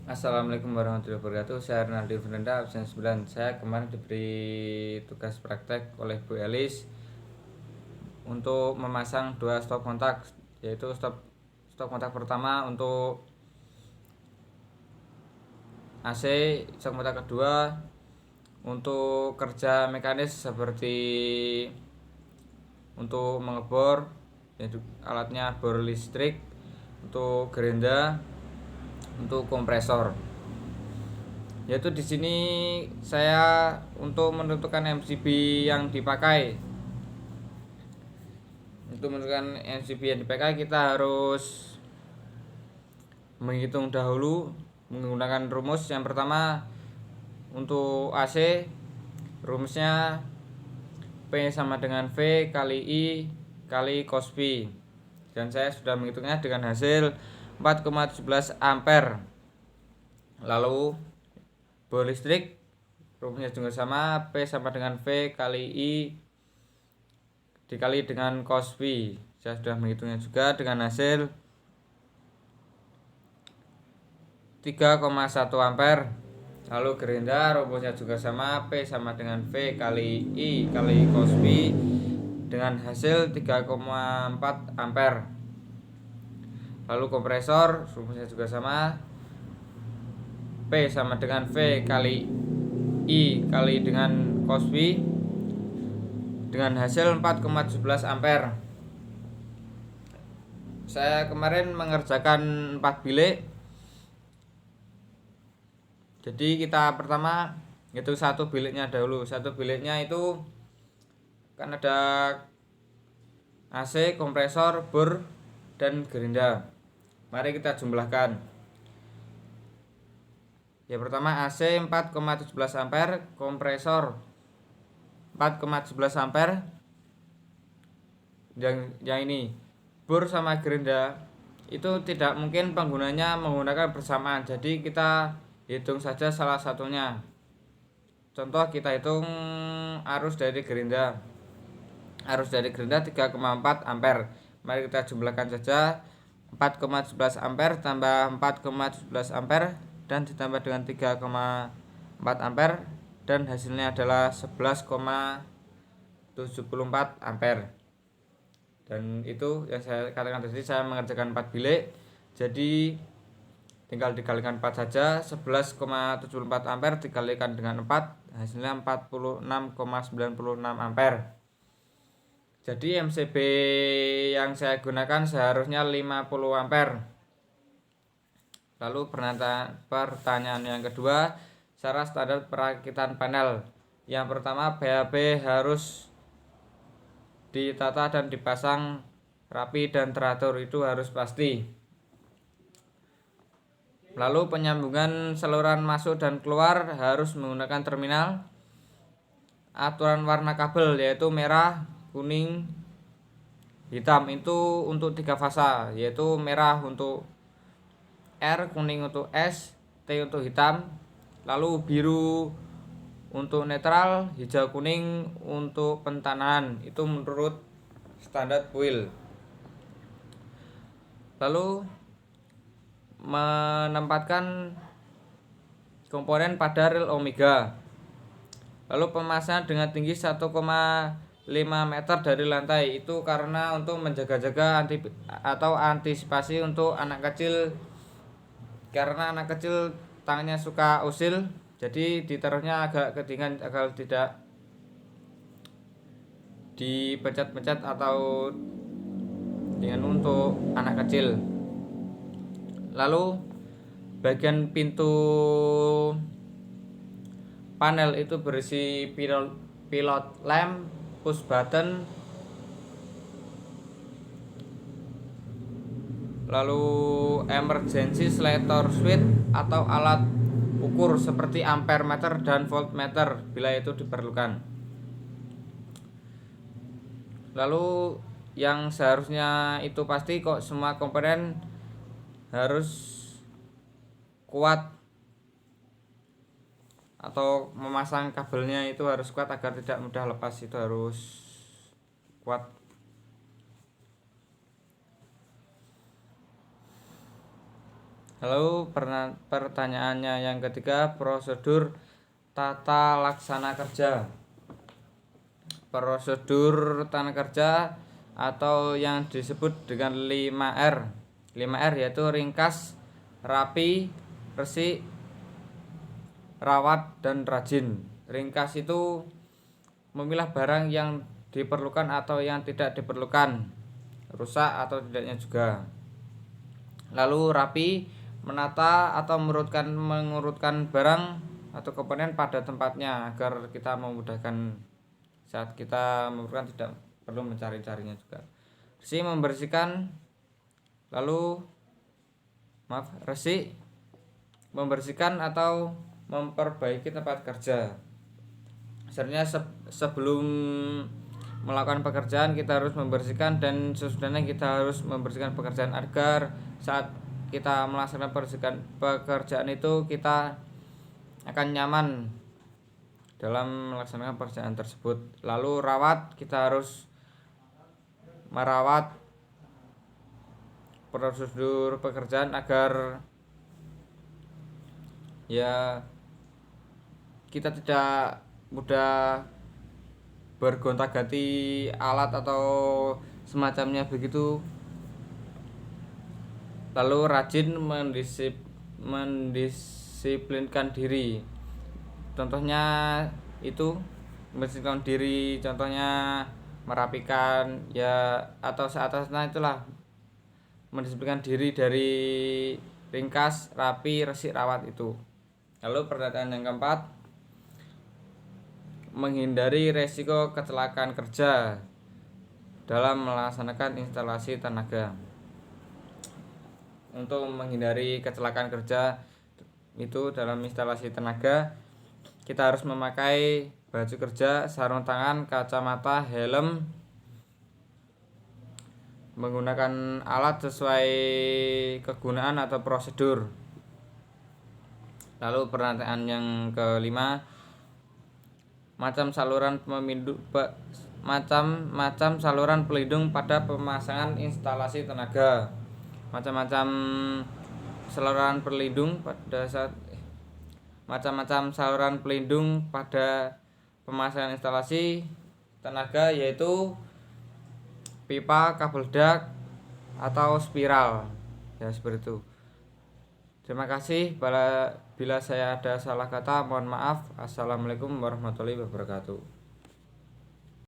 Assalamualaikum warahmatullahi wabarakatuh. Saya Ronaldo Fernanda, absen 9. Saya kemarin diberi tugas praktek oleh Bu Elis untuk memasang dua stop kontak, yaitu stop stop kontak pertama untuk AC, stop kontak kedua untuk kerja mekanis seperti untuk mengebor, yaitu alatnya bor listrik, untuk gerinda, untuk kompresor. Yaitu di sini saya untuk menentukan MCB yang dipakai. Untuk menentukan MCB yang dipakai kita harus menghitung dahulu menggunakan rumus. Yang pertama untuk AC rumusnya P sama dengan V kali I kali cos P. Dan saya sudah menghitungnya dengan hasil 4,17 ampere. Lalu bor listrik rumusnya juga sama, P sama dengan V kali I dikali dengan cos V. Saya sudah menghitungnya juga dengan hasil 3,1 ampere. Lalu gerinda rumusnya juga sama, P sama dengan V kali I kali cos V dengan hasil 3,4 ampere. Lalu kompresor rumusnya juga sama, P sama dengan V kali I kali dengan cos V dengan hasil 4,17 ampere. Saya kemarin mengerjakan 4 bilik. Jadi kita pertama itu satu biliknya dahulu. Satu biliknya itu kan ada AC, kompresor, bor, dan gerinda. Mari kita jumlahkan. Yang pertama AC 4,17 ampere, kompresor 4,17 ampere. Yang ini bor sama gerinda itu tidak mungkin penggunanya menggunakan bersamaan. Jadi kita hitung saja salah satunya. Contoh kita hitung arus dari gerinda. Arus dari gerinda 3,4 ampere. Mari kita jumlahkan saja. 4,11 ampere tambah 4,17 ampere dan ditambah dengan 3,4 ampere dan hasilnya adalah 11,74 ampere. Dan itu yang saya katakan tadi, saya mengerjakan 4 bilik. Jadi tinggal dikalikan 4 saja. 11,74 ampere dikalikan dengan 4 hasilnya 46,96 ampere. Jadi MCB yang saya gunakan seharusnya 50 ampere. Lalu pertanyaan yang kedua, syarat standar perakitan panel. Yang pertama, BHP harus ditata dan dipasang rapi dan teratur, itu harus pasti. Lalu penyambungan saluran masuk dan keluar harus menggunakan terminal. Aturan warna kabel yaitu merah, kuning, hitam, itu untuk 3 fasa, yaitu merah untuk R, kuning untuk S, T untuk hitam. Lalu biru untuk netral, hijau kuning untuk pentanahan, itu menurut standar buil. Lalu menempatkan komponen pada rel omega. Lalu pemasangan dengan tinggi 1,5 meter dari lantai, itu karena untuk menjaga-jaga atau antisipasi untuk anak kecil. Karena anak kecil tangannya suka usil, jadi ditaruhnya agak ketinggian agar tidak dipencet-pencet atau dengan untuk anak kecil. Lalu bagian pintu panel itu berisi pilot lamp, push button, lalu emergency selector switch atau alat ukur seperti ampere meter dan voltmeter bila itu diperlukan. Lalu yang seharusnya itu pasti kok, semua komponen harus kuat atau memasang kabelnya itu harus kuat agar tidak mudah lepas, itu harus kuat. Lalu pertanyaannya yang ketiga, prosedur tata laksana kerja. Prosedur tata kerja atau yang disebut dengan 5R. 5R yaitu ringkas, rapi, resik, rawat, dan rajin. Ringkas itu memilah barang yang diperlukan atau yang tidak diperlukan, rusak atau tidaknya juga. Lalu rapi, menata atau mengurutkan barang atau komponen pada tempatnya agar kita memudahkan saat kita memerlukan, tidak perlu mencari-carinya juga. Bersih, membersihkan. Lalu resik, membersihkan atau memperbaiki tempat kerja. Sebenarnya sebelum melakukan pekerjaan kita harus membersihkan, dan sesudahnya kita harus membersihkan pekerjaan agar saat kita melaksanakan pekerjaan itu kita akan nyaman dalam melaksanakan pekerjaan tersebut. Lalu rawat, kita harus merawat prosedur pekerjaan agar ya kita tidak mudah bergonta-ganti alat atau semacamnya begitu. Lalu rajin, mendisiplinkan diri. Contohnya itu mendisiplinkan diri, contohnya merapikan ya, atau seatasnya itulah mendisiplinkan diri dari ringkas, rapi, resik, rawat itu. Lalu pertanyaan yang keempat, menghindari resiko kecelakaan kerja dalam melaksanakan instalasi tenaga. Untuk menghindari kecelakaan kerja itu dalam instalasi tenaga, kita harus memakai baju kerja, sarung tangan, kacamata, helm, menggunakan alat sesuai kegunaan atau prosedur. Lalu pertanyaan yang kelima, macam saluran pelindung pada pemasangan instalasi tenaga. Macam-macam saluran pelindung pada pemasangan instalasi tenaga yaitu pipa, kabel dak, atau spiral. Ya, seperti itu. Terima kasih. Bila saya ada salah kata, mohon maaf. Assalamualaikum warahmatullahi wabarakatuh.